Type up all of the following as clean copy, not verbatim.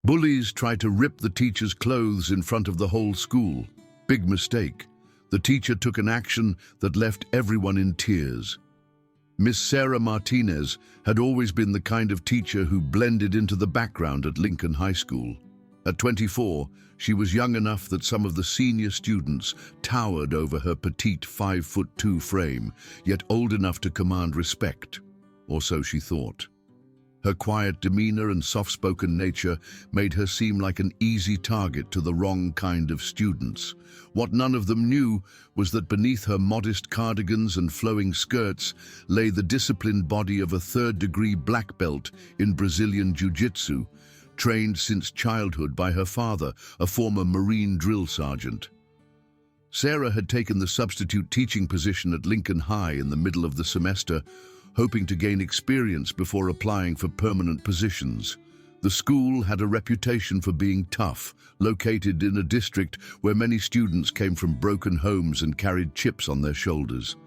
Bullies tried to rip the teacher's clothes in front of the whole school. Big mistake. The teacher took an action that left everyone in tears. Miss Sarah Martinez had always been the kind of teacher who blended into the background at Lincoln High School. At 24, she was young enough that some of the senior students towered over her petite 5'2" frame, yet old enough to command respect, or so she thought. Her quiet demeanor and soft-spoken nature made her seem like an easy target to the wrong kind of students. What none of them knew was that beneath her modest cardigans and flowing skirts lay the disciplined body of a third-degree black belt in Brazilian Jiu-Jitsu, trained since childhood by her father, a former Marine drill sergeant. Sarah had taken the substitute teaching position at Lincoln High in the middle of the semester, hoping to gain experience before applying for permanent positions. The school had a reputation for being tough, located in a district where many students came from broken homes and carried chips on their shoulders.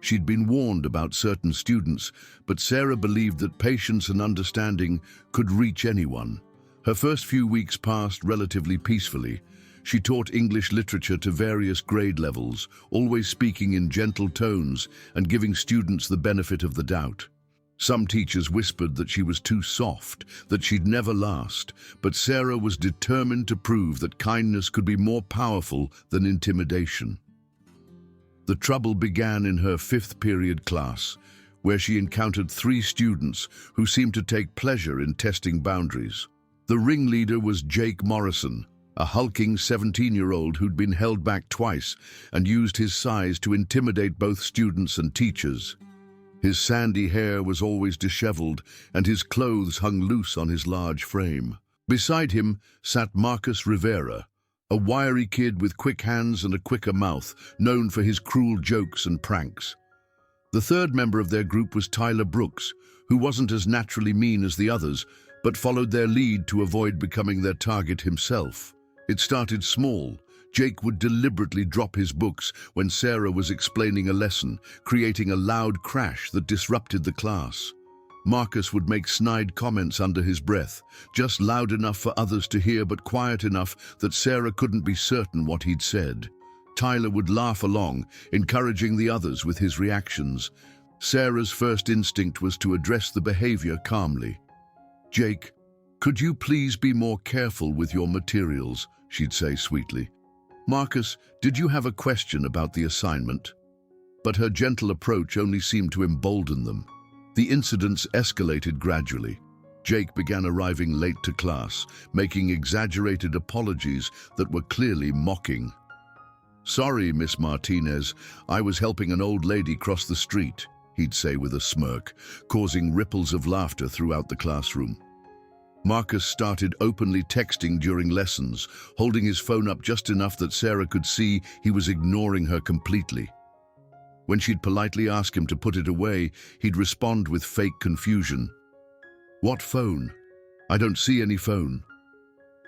She'd been warned about certain students, but Sarah believed that patience and understanding could reach anyone. Her first few weeks passed relatively peacefully. She taught English literature to various grade levels, always speaking in gentle tones and giving students the benefit of the doubt. Some teachers whispered that she was too soft, that she'd never last, but Sarah was determined to prove that kindness could be more powerful than intimidation. The trouble began in her fifth period class, where she encountered 3 students who seemed to take pleasure in testing boundaries. The ringleader was Jake Morrison, a hulking 17-year-old who'd been held back twice and used his size to intimidate both students and teachers. His sandy hair was always disheveled, and his clothes hung loose on his large frame. Beside him sat Marcus Rivera, a wiry kid with quick hands and a quicker mouth, known for his cruel jokes and pranks. The third member of their group was Tyler Brooks, who wasn't as naturally mean as the others, but followed their lead to avoid becoming their target himself. It started small. Jake would deliberately drop his books when Sarah was explaining a lesson, creating a loud crash that disrupted the class. Marcus would make snide comments under his breath, just loud enough for others to hear but quiet enough that Sarah couldn't be certain what he'd said. Tyler would laugh along, encouraging the others with his reactions. Sarah's first instinct was to address the behavior calmly. "Jake, could you please be more careful with your materials?" she'd say sweetly. "Marcus, did you have a question about the assignment?" But her gentle approach only seemed to embolden them. The incidents escalated gradually. Jake began arriving late to class, making exaggerated apologies that were clearly mocking. "Sorry, Miss Martinez, I was helping an old lady cross the street," he'd say with a smirk, causing ripples of laughter throughout the classroom. Marcus started openly texting during lessons, holding his phone up just enough that Sarah could see he was ignoring her completely. When she'd politely ask him to put it away, he'd respond with fake confusion. "What phone? I don't see any phone."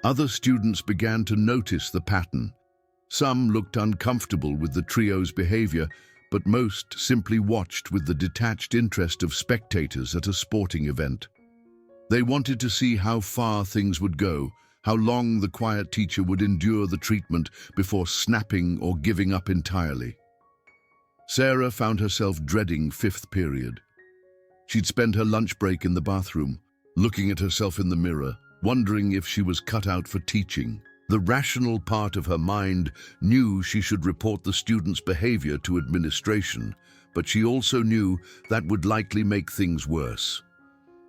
Other students began to notice the pattern. Some looked uncomfortable with the trio's behavior, but most simply watched with the detached interest of spectators at a sporting event. They wanted to see how far things would go, how long the quiet teacher would endure the treatment before snapping or giving up entirely. Sarah found herself dreading fifth period. She'd spend her lunch break in the bathroom, looking at herself in the mirror, wondering if she was cut out for teaching. The rational part of her mind knew she should report the student's behavior to administration, but she also knew that would likely make things worse.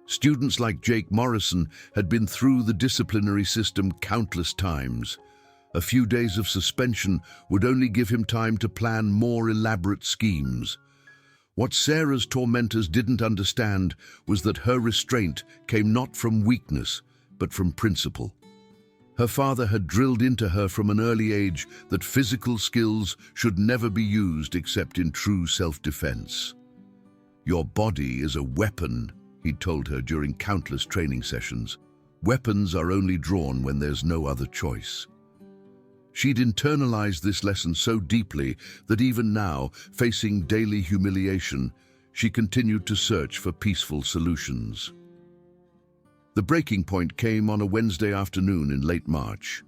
Students like Jake Morrison had been through the disciplinary system countless times. A few days of suspension would only give him time to plan more elaborate schemes. What Sarah's tormentors didn't understand was that her restraint came not from weakness, but from principle. Her father had drilled into her from an early age that physical skills should never be used except in true self-defense. "Your body is a weapon," he'd told her during countless training sessions. "Weapons are only drawn when there's no other choice." She'd internalized this lesson so deeply that even now, facing daily humiliation, she continued to search for peaceful solutions. The breaking point came on a Wednesday afternoon in late March.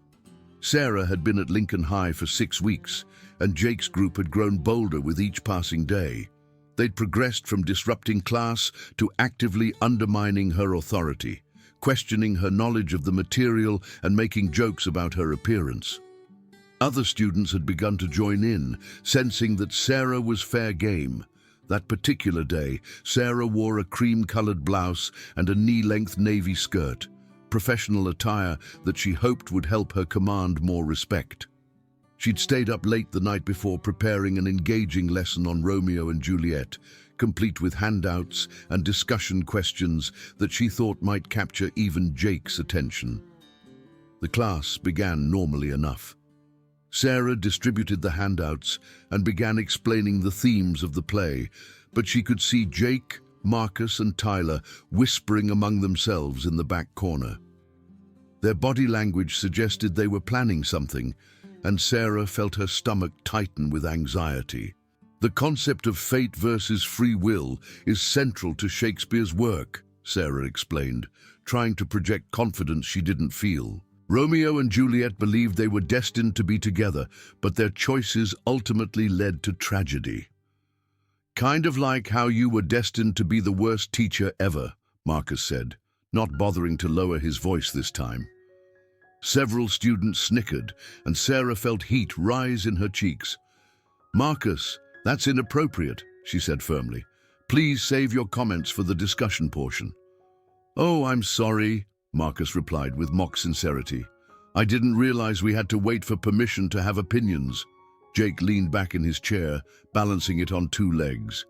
Sarah had been at Lincoln High for 6 weeks, and Jake's group had grown bolder with each passing day. They'd progressed from disrupting class to actively undermining her authority, questioning her knowledge of the material and making jokes about her appearance. Other students had begun to join in, sensing that Sarah was fair game. That particular day, Sarah wore a cream-colored blouse and a knee-length navy skirt, professional attire that she hoped would help her command more respect. She'd stayed up late the night before preparing an engaging lesson on Romeo and Juliet, complete with handouts and discussion questions that she thought might capture even Jake's attention. The class began normally enough. Sarah distributed the handouts and began explaining the themes of the play, but she could see Jake, Marcus, and Tyler whispering among themselves in the back corner. Their body language suggested they were planning something, and Sarah felt her stomach tighten with anxiety. The concept of fate versus free will is central to Shakespeare's work, Sarah explained, trying to project confidence she didn't feel. Romeo and Juliet believed they were destined to be together, but their choices ultimately led to tragedy. "Kind of like how you were destined to be the worst teacher ever," Marcus said, not bothering to lower his voice this time. Several students snickered, and Sarah felt heat rise in her cheeks. "Marcus, that's inappropriate," she said firmly. "Please save your comments for the discussion portion." "Oh, I'm sorry," Marcus replied with mock sincerity. "I didn't realize we had to wait for permission to have opinions." Jake leaned back in his chair, balancing it on 2 legs.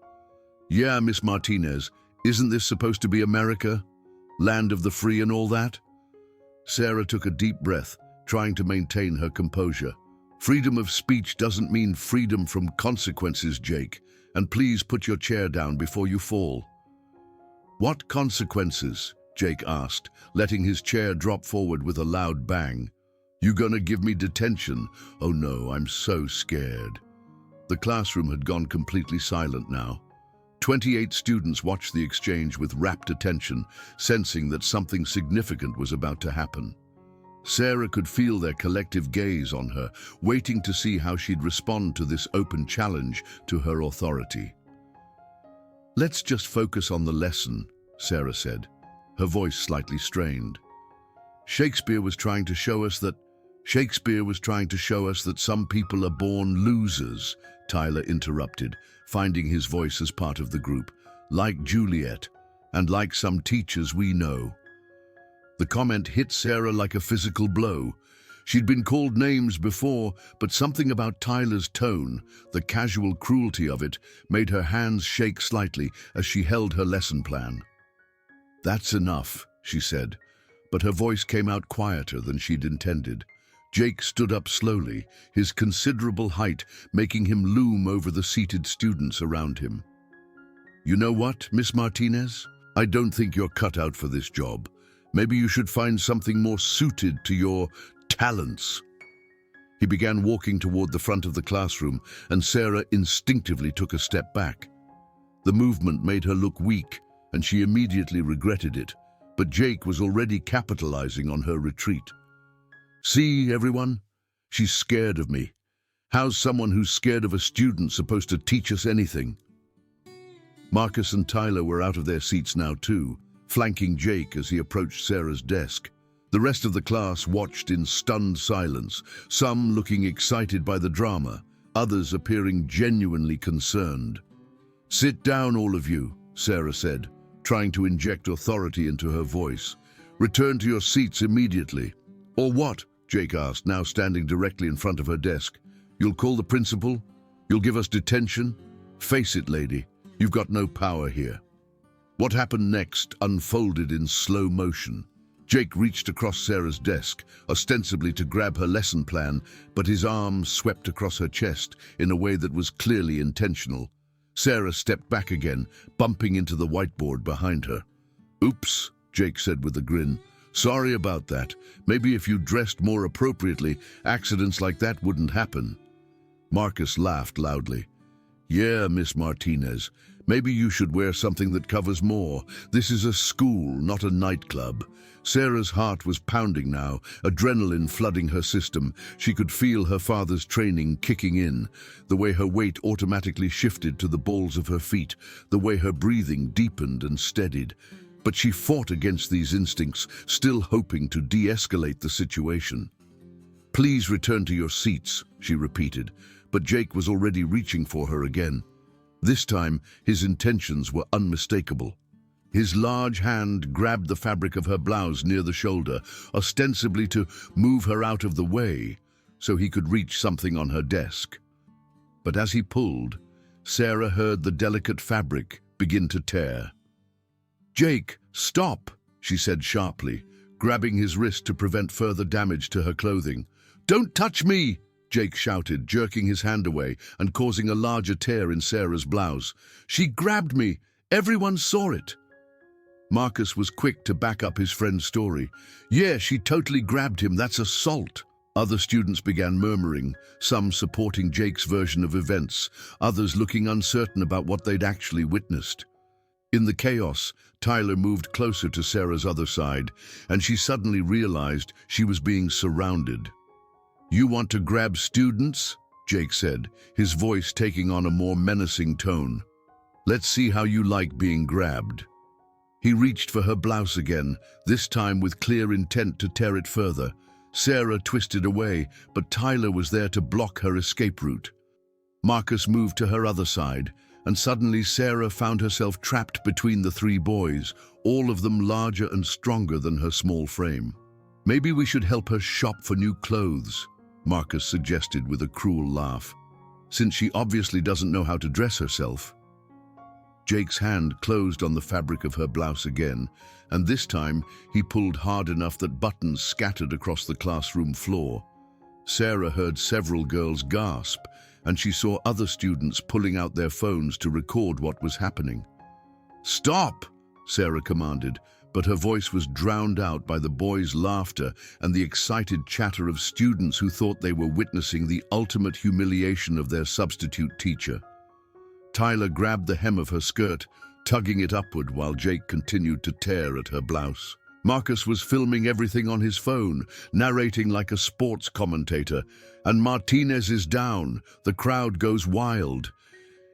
"Yeah, Miss Martinez, isn't this supposed to be America? Land of the free and all that?" Sarah took a deep breath, trying to maintain her composure. "Freedom of speech doesn't mean freedom from consequences, Jake, and please put your chair down before you fall." "What consequences?" Jake asked, letting his chair drop forward with a loud bang. "You gonna give me detention? Oh no, I'm so scared." The classroom had gone completely silent now. 28 students watched the exchange with rapt attention, sensing that something significant was about to happen. Sarah could feel their collective gaze on her, waiting to see how she'd respond to this open challenge to her authority. "Let's just focus on the lesson," Sarah said, her voice slightly strained. Shakespeare was trying to show us that some people are born losers," Tyler interrupted, finding his voice as part of the group, "like Juliet, and like some teachers we know." The comment hit Sarah like a physical blow. She'd been called names before, but something about Tyler's tone, the casual cruelty of it, made her hands shake slightly as she held her lesson plan. "That's enough," she said, but her voice came out quieter than she'd intended. Jake stood up slowly, his considerable height making him loom over the seated students around him. "You know what, Miss Martinez? I don't think you're cut out for this job. Maybe you should find something more suited to your talents." He began walking toward the front of the classroom, and Sarah instinctively took a step back. The movement made her look weak, and she immediately regretted it, but Jake was already capitalizing on her retreat. "See, everyone? She's scared of me. How's someone who's scared of a student supposed to teach us anything?" Marcus and Tyler were out of their seats now too, flanking Jake as he approached Sarah's desk. The rest of the class watched in stunned silence, some looking excited by the drama, others appearing genuinely concerned. "Sit down, all of you," Sarah said, trying to inject authority into her voice. "Return to your seats immediately." "Or what?" Jake asked, now standing directly in front of her desk. "You'll call the principal? You'll give us detention? Face it, lady, you've got no power here." What happened next unfolded in slow motion. Jake reached across Sarah's desk, ostensibly to grab her lesson plan, but his arm swept across her chest in a way that was clearly intentional. Sarah stepped back again, bumping into the whiteboard behind her. "Oops," Jake said with a grin. "Sorry about that. Maybe if you dressed more appropriately, accidents like that wouldn't happen." Marcus laughed loudly. "Yeah, Miss Martinez, Maybe you should wear something that covers more. This is a school, not a nightclub." Sarah's heart was pounding now, adrenaline flooding her system. She could feel her father's training kicking in, the way her weight automatically shifted to the balls of her feet, the way her breathing deepened and steadied. But she fought against these instincts, still hoping to de-escalate the situation. "Please return to your seats," she repeated, but Jake was already reaching for her again. This time, his intentions were unmistakable. His large hand grabbed the fabric of her blouse near the shoulder, ostensibly to move her out of the way, so he could reach something on her desk. But as he pulled, Sarah heard the delicate fabric begin to tear. "Jake, stop," she said sharply, grabbing his wrist to prevent further damage to her clothing. "Don't touch me!" Jake shouted, jerking his hand away and causing a larger tear in Sarah's blouse. "She grabbed me. Everyone saw it." Marcus was quick to back up his friend's story. "Yeah, she totally grabbed him. That's assault." Other students began murmuring, some supporting Jake's version of events, others looking uncertain about what they'd actually witnessed. In the chaos, Tyler moved closer to Sarah's other side, and she suddenly realized she was being surrounded. "You want to grab students?" Jake said, his voice taking on a more menacing tone. "Let's see how you like being grabbed." He reached for her blouse again, this time with clear intent to tear it further. Sarah twisted away, but Tyler was there to block her escape route. Marcus moved to her other side, and suddenly Sarah found herself trapped between the three boys, all of them larger and stronger than her small frame. "Maybe we should help her shop for new clothes," Marcus suggested with a cruel laugh, "since she obviously doesn't know how to dress herself." Jake's hand closed on the fabric of her blouse again, and this time he pulled hard enough that buttons scattered across the classroom floor. Sarah heard several girls gasp, and she saw other students pulling out their phones to record what was happening. "Stop!" Sarah commanded, but her voice was drowned out by the boys' laughter and the excited chatter of students who thought they were witnessing the ultimate humiliation of their substitute teacher. Tyler grabbed the hem of her skirt, tugging it upward while Jake continued to tear at her blouse. Marcus was filming everything on his phone, narrating like a sports commentator. "And Martinez is down. The crowd goes wild."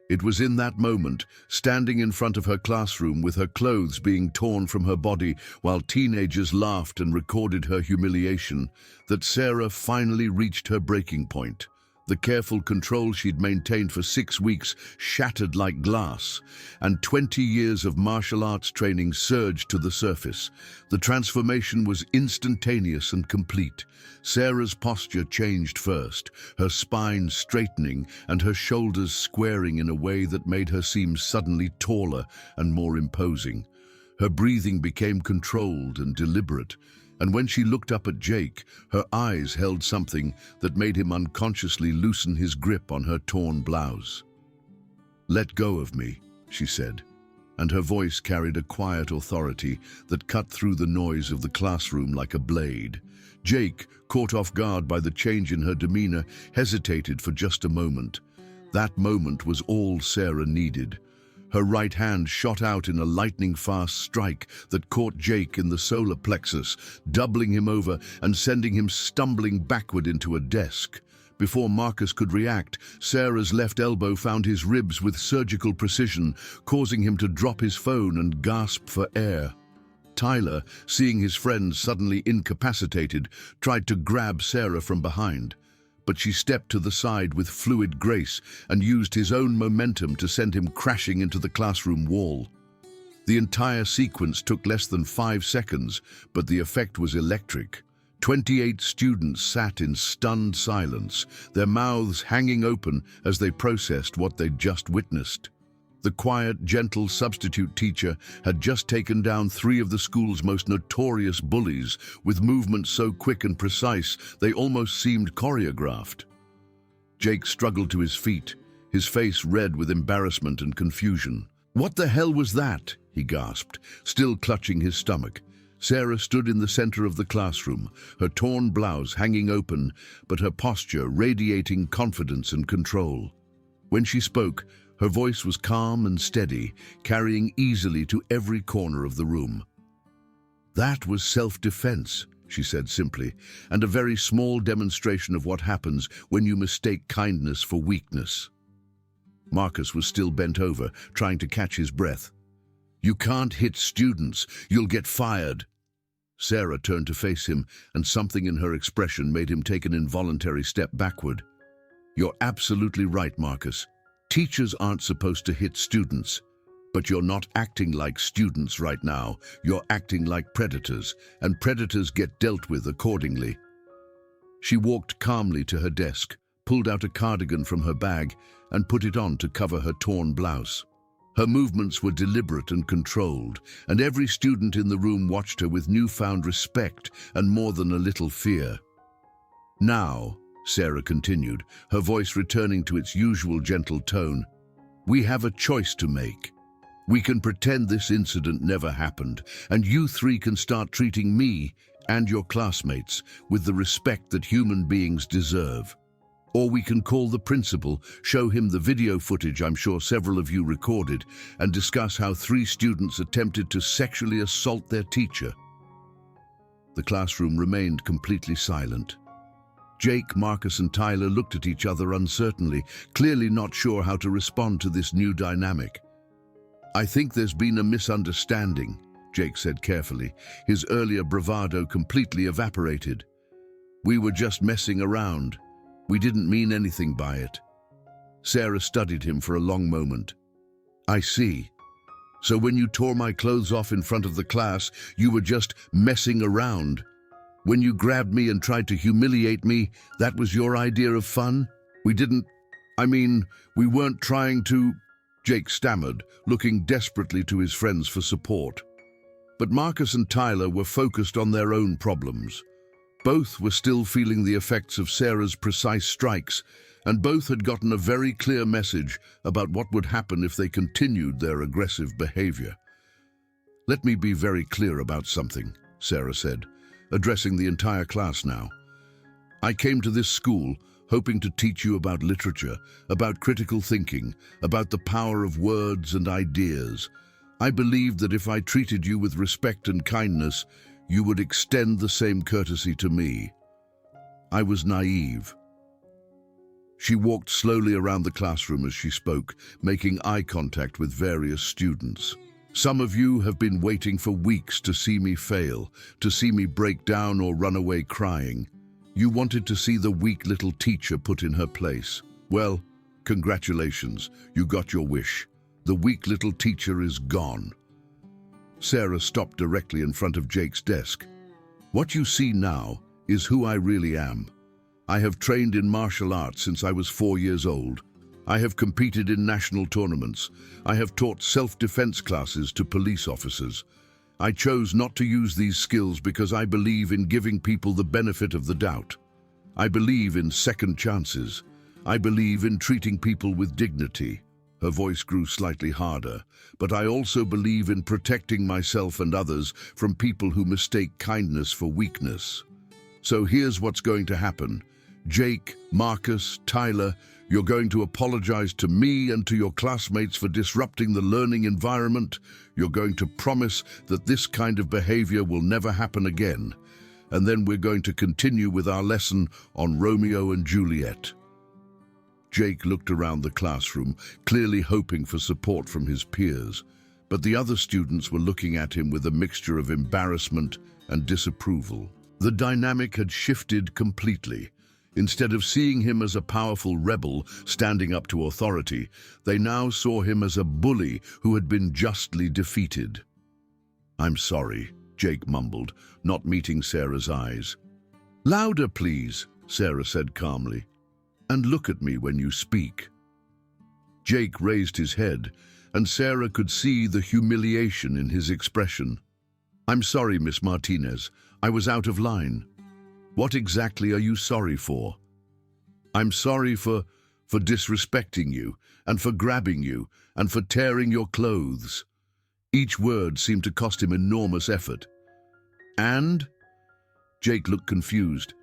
It was in that moment, standing in front of her classroom with her clothes being torn from her body while teenagers laughed and recorded her humiliation, that Sarah finally reached her breaking point. The careful control she'd maintained for 6 weeks shattered like glass, and 20 years of martial arts training surged to the surface. The transformation was instantaneous and complete. Sarah's posture changed first, her spine straightening and her shoulders squaring in a way that made her seem suddenly taller and more imposing. Her breathing became controlled and deliberate, and when she looked up at Jake, her eyes held something that made him unconsciously loosen his grip on her torn blouse. "Let go of me," she said, and her voice carried a quiet authority that cut through the noise of the classroom like a blade. Jake, caught off guard by the change in her demeanor, hesitated for just a moment. That moment was all Sarah needed. Her right hand shot out in a lightning-fast strike that caught Jake in the solar plexus, doubling him over and sending him stumbling backward into a desk. Before Marcus could react, Sarah's left elbow found his ribs with surgical precision, causing him to drop his phone and gasp for air. Tyler, seeing his friend suddenly incapacitated, tried to grab Sarah from behind, but she stepped to the side with fluid grace and used his own momentum to send him crashing into the classroom wall. The entire sequence took less than 5 seconds, but the effect was electric. 28 students sat in stunned silence, their mouths hanging open as they processed what they'd just witnessed. The quiet, gentle substitute teacher had just taken down 3 of the school's most notorious bullies with movements so quick and precise they almost seemed choreographed. Jake struggled to his feet, his face red with embarrassment and confusion. "What the hell was that?" he gasped, still clutching his stomach. Sarah stood in the center of the classroom, her torn blouse hanging open, but her posture radiating confidence and control. When she spoke, Her voice was calm and steady, carrying easily to every corner of the room. "That was self-defense," she said simply, "and a very small demonstration of what happens when you mistake kindness for weakness." Marcus was still bent over, trying to catch his breath. "You can't hit students. You'll get fired." Sarah turned to face him, and something in her expression made him take an involuntary step backward. "You're absolutely right, Marcus. Teachers aren't supposed to hit students. But you're not acting like students right now. You're acting like predators, and predators get dealt with accordingly." She walked calmly to her desk, pulled out a cardigan from her bag, and put it on to cover her torn blouse. Her movements were deliberate and controlled, and every student in the room watched her with newfound respect and more than a little fear. "Now," Sarah continued, her voice returning to its usual gentle tone, "we have a choice to make. We can pretend this incident never happened, and you three can start treating me and your classmates with the respect that human beings deserve. Or we can call the principal, show him the video footage I'm sure several of you recorded, and discuss how 3 students attempted to sexually assault their teacher." The classroom remained completely silent. Jake, Marcus, and Tyler looked at each other uncertainly, clearly not sure how to respond to this new dynamic. "I think there's been a misunderstanding," Jake said carefully, his earlier bravado completely evaporated. "We were just messing around. We didn't mean anything by it." Sarah studied him for a long moment. "I see. So when you tore my clothes off in front of the class, you were just messing around. When you grabbed me and tried to humiliate me, that was your idea of fun? We weren't trying to—" Jake stammered, looking desperately to his friends for support. But Marcus and Tyler were focused on their own problems. Both were still feeling the effects of Sarah's precise strikes, and both had gotten a very clear message about what would happen if they continued their aggressive behavior. "Let me be very clear about something," Sarah said, addressing the entire class now. "I came to this school hoping to teach you about literature, about critical thinking, about the power of words and ideas. I believed that if I treated you with respect and kindness, you would extend the same courtesy to me. I was naive." She walked slowly around the classroom as she spoke, making eye contact with various students. "Some of you have been waiting for weeks to see me fail, to see me break down or run away crying. You wanted to see the weak little teacher put in her place. Well, congratulations, you got your wish. The weak little teacher is gone." Sarah stopped directly in front of Jake's desk. "What you see now is who I really am. I have trained in martial arts since I was 4 years old. I have competed in national tournaments. I have taught self-defense classes to police officers. I chose not to use these skills because I believe in giving people the benefit of the doubt. I believe in second chances. I believe in treating people with dignity." Her voice grew slightly harder. "But I also believe in protecting myself and others from people who mistake kindness for weakness. So here's what's going to happen. Jake, Marcus, Tyler, you're going to apologize to me and to your classmates for disrupting the learning environment. You're going to promise that this kind of behavior will never happen again. And then we're going to continue with our lesson on Romeo and Juliet." Jake looked around the classroom, clearly hoping for support from his peers, but the other students were looking at him with a mixture of embarrassment and disapproval. The dynamic had shifted completely. Instead of seeing him as a powerful rebel standing up to authority, they now saw him as a bully who had been justly defeated. "I'm sorry," Jake mumbled, not meeting Sarah's eyes. "Louder, please," Sarah said calmly. "And look at me when you speak." Jake raised his head, and Sarah could see the humiliation in his expression. "I'm sorry, Miss Martinez. I was out of line." "What exactly are you sorry for?" "I'm sorry for disrespecting you, and for grabbing you, and for tearing your clothes." Each word seemed to cost him enormous effort. "And?" Jake looked confused.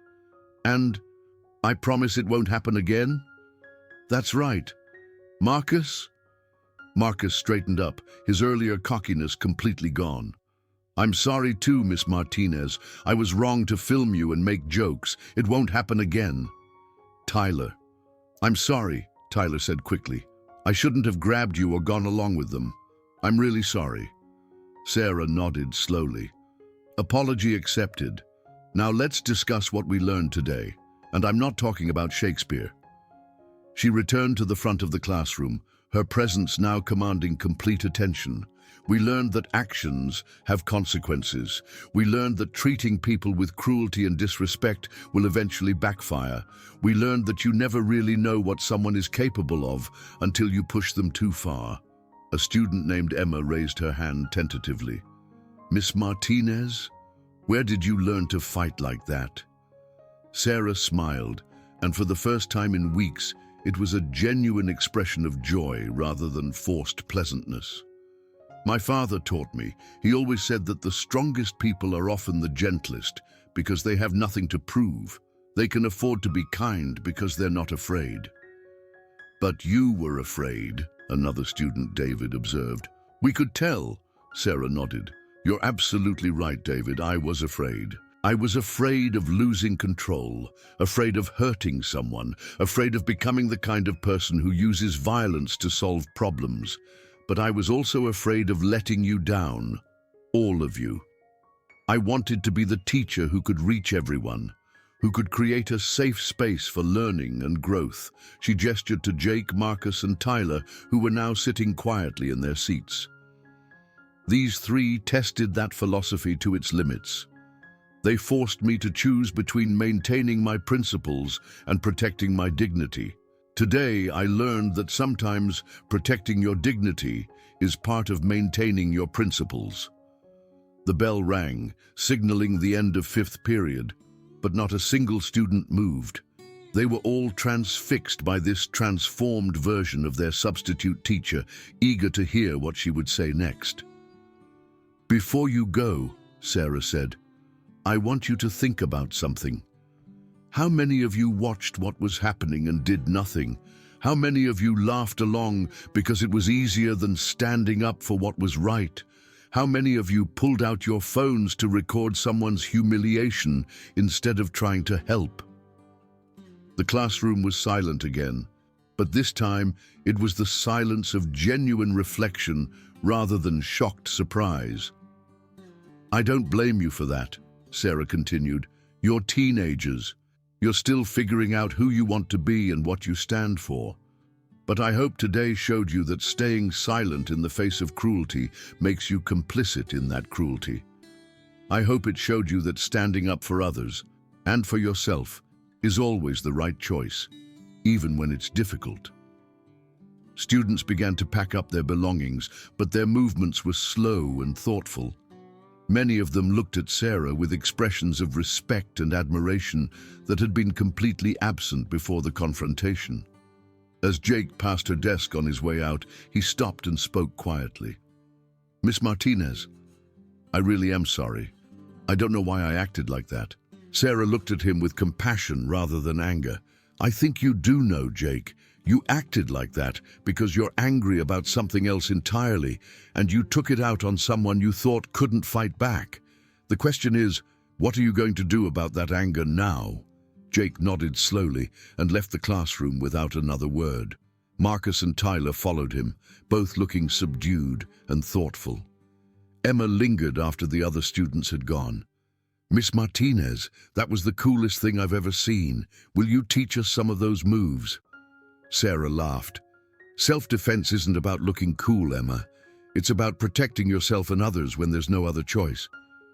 "And I promise it won't happen again?" "That's right. Marcus, Marcus straightened up, his earlier cockiness completely gone. I'm sorry too, Miss Martinez. I was wrong to film you and make jokes. It won't happen again. Tyler. I'm sorry, Tyler said quickly. I shouldn't have grabbed you or gone along with them. I'm really sorry. Sarah nodded slowly. Apology accepted. Now let's discuss what we learned today. And I'm not talking about Shakespeare. She returned to the front of the classroom, her presence now commanding complete attention. We learned that actions have consequences. We learned that treating people with cruelty and disrespect will eventually backfire. We learned that you never really know what someone is capable of until you push them too far. A student named Emma raised her hand tentatively. Miss Martinez, where did you learn to fight like that? Sarah smiled, and for the first time in weeks, it was a genuine expression of joy rather than forced pleasantness. My father taught me. He always said that the strongest people are often the gentlest because they have nothing to prove. They can afford to be kind because they're not afraid. But you were afraid, another student, David, observed. We could tell, Sarah nodded. You're absolutely right, David. I was afraid. I was afraid of losing control, afraid of hurting someone, afraid of becoming the kind of person who uses violence to solve problems. But I was also afraid of letting you down, all of you. I wanted to be the teacher who could reach everyone, who could create a safe space for learning and growth. She gestured to Jake, Marcus, and Tyler, who were now sitting quietly in their seats. These three tested that philosophy to its limits. They forced me to choose between maintaining my principles and protecting my dignity. Today, I learned that sometimes protecting your dignity is part of maintaining your principles. The bell rang, signaling the end of fifth period, but not a single student moved. They were all transfixed by this transformed version of their substitute teacher, eager to hear what she would say next. Before you go, Sarah said, I want you to think about something. How many of you watched what was happening and did nothing? How many of you laughed along because it was easier than standing up for what was right? How many of you pulled out your phones to record someone's humiliation instead of trying to help? The classroom was silent again, but this time it was the silence of genuine reflection rather than shocked surprise. I don't blame you for that, Sarah continued. You're teenagers. You're still figuring out who you want to be and what you stand for. But I hope today showed you that staying silent in the face of cruelty makes you complicit in that cruelty. I hope it showed you that standing up for others, and for yourself, is always the right choice, even when it's difficult. Students began to pack up their belongings, but their movements were slow and thoughtful. Many of them looked at Sarah with expressions of respect and admiration that had been completely absent before the confrontation. As Jake passed her desk on his way out, he stopped and spoke quietly. Miss Martinez, I really am sorry. I don't know why I acted like that. Sarah looked at him with compassion rather than anger. I think you do know, Jake. You acted like that because you're angry about something else entirely, and you took it out on someone you thought couldn't fight back. The question is, what are you going to do about that anger now? Jake nodded slowly and left the classroom without another word. Marcus and Tyler followed him, both looking subdued and thoughtful. Emma lingered after the other students had gone. Miss Martinez, that was the coolest thing I've ever seen. Will you teach us some of those moves? Sarah laughed. Self-defense isn't about looking cool, Emma. It's about protecting yourself and others when there's no other choice.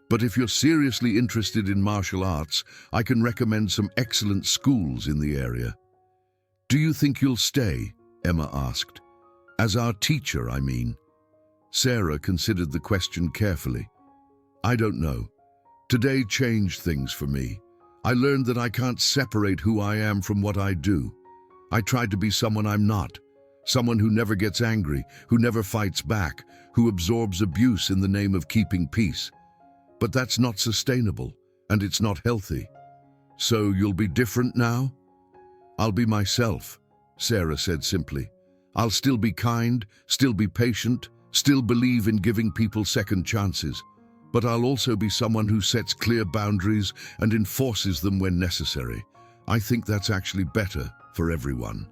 But if you're seriously interested in martial arts, I can recommend some excellent schools in the area. Do you think you'll stay? Emma asked. As our teacher, I mean. Sarah considered the question carefully. I don't know. Today changed things for me. I learned that I can't separate who I am from what I do. I tried to be someone I'm not. Someone who never gets angry, who never fights back, who absorbs abuse in the name of keeping peace. But that's not sustainable, and it's not healthy. So you'll be different now? I'll be myself, Sarah said simply. I'll still be kind, still be patient, still believe in giving people second chances. But I'll also be someone who sets clear boundaries and enforces them when necessary. I think that's actually better for everyone.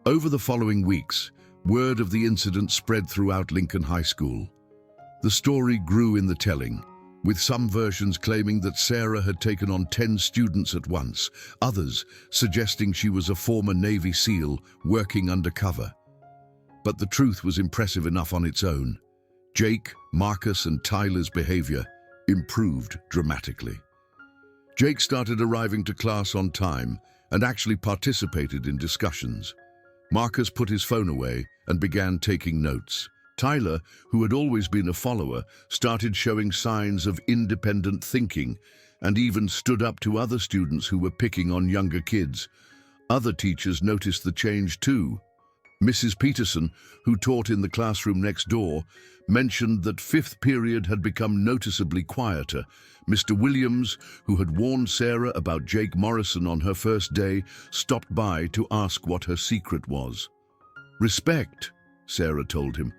Over the following weeks, word of the incident spread throughout Lincoln High School. The story grew in the telling, with some versions claiming that Sarah had taken on 10 students at once, others suggesting she was a former Navy SEAL working undercover. But the truth was impressive enough on its own. Jake, Marcus, and Tyler's behavior improved dramatically. Jake started arriving to class on time and actually participated in discussions. Marcus put his phone away and began taking notes. Tyler, who had always been a follower, started showing signs of independent thinking and even stood up to other students who were picking on younger kids. Other teachers noticed the change too. Mrs. Peterson, who taught in the classroom next door, mentioned that fifth period had become noticeably quieter. Mr. Williams, who had warned Sarah about Jake Morrison on her first day, stopped by to ask what her secret was. "Respect," Sarah told him.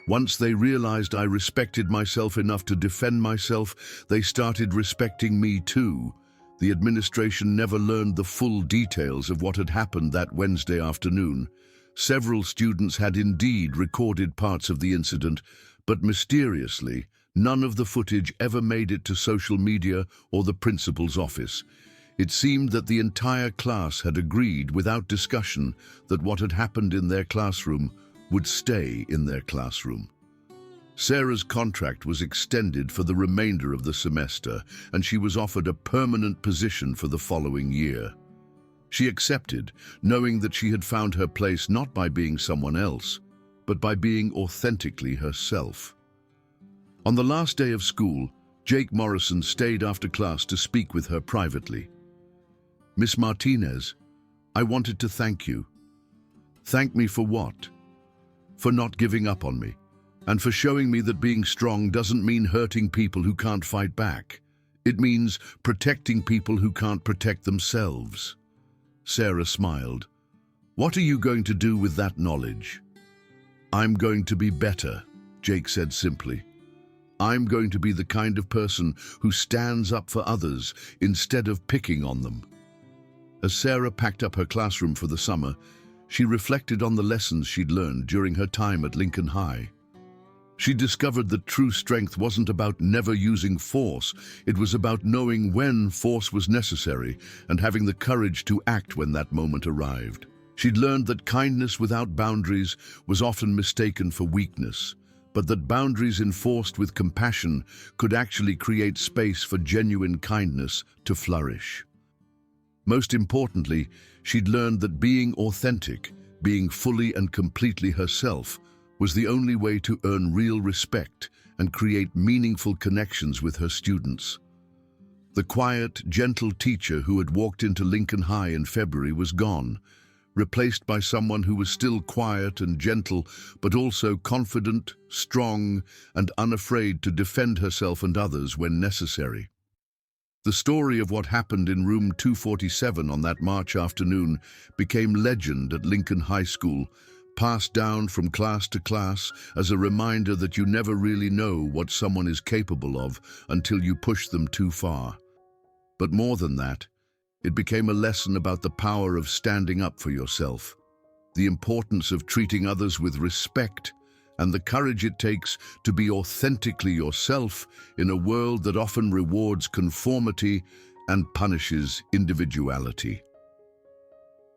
"Once they realized I respected myself enough to defend myself, they started respecting me too." The administration never learned the full details of what had happened that Wednesday afternoon. Several students had indeed recorded parts of the incident, but mysteriously, none of the footage ever made it to social media or the principal's office. It seemed that the entire class had agreed without discussion that what had happened in their classroom would stay in their classroom. Sarah's contract was extended for the remainder of the semester, and she was offered a permanent position for the following year. She accepted, knowing that she had found her place not by being someone else, but by being authentically herself. On the last day of school, Jake Morrison stayed after class to speak with her privately. "Miss Martinez, I wanted to thank you." "Thank me for what?" "For not giving up on me, and for showing me that being strong doesn't mean hurting people who can't fight back. It means protecting people who can't protect themselves." Sarah smiled. "What are you going to do with that knowledge?" "I'm going to be better," Jake said simply. "I'm going to be the kind of person who stands up for others instead of picking on them." As Sarah packed up her classroom for the summer, she reflected on the lessons she'd learned during her time at Lincoln High. She discovered that true strength wasn't about never using force, it was about knowing when force was necessary and having the courage to act when that moment arrived. She'd learned that kindness without boundaries was often mistaken for weakness, but that boundaries enforced with compassion could actually create space for genuine kindness to flourish. Most importantly, she'd learned that being authentic, being fully and completely herself, was the only way to earn real respect and create meaningful connections with her students. The quiet, gentle teacher who had walked into Lincoln High in February was gone, replaced by someone who was still quiet and gentle, but also confident, strong, and unafraid to defend herself and others when necessary. The story of what happened in room 247 on that March afternoon became legend at Lincoln High School, passed down from class to class as a reminder that you never really know what someone is capable of until you push them too far. But more than that, it became a lesson about the power of standing up for yourself, the importance of treating others with respect, and the courage it takes to be authentically yourself in a world that often rewards conformity and punishes individuality.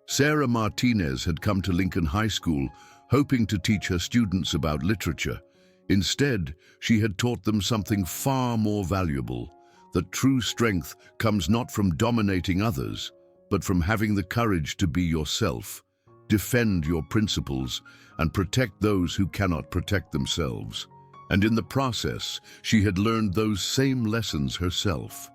Sarah Martinez had come to Lincoln High School hoping to teach her students about literature. Instead, she had taught them something far more valuable, that true strength comes not from dominating others, but from having the courage to be yourself, defend your principles, and protect those who cannot protect themselves. And in the process, she had learned those same lessons herself.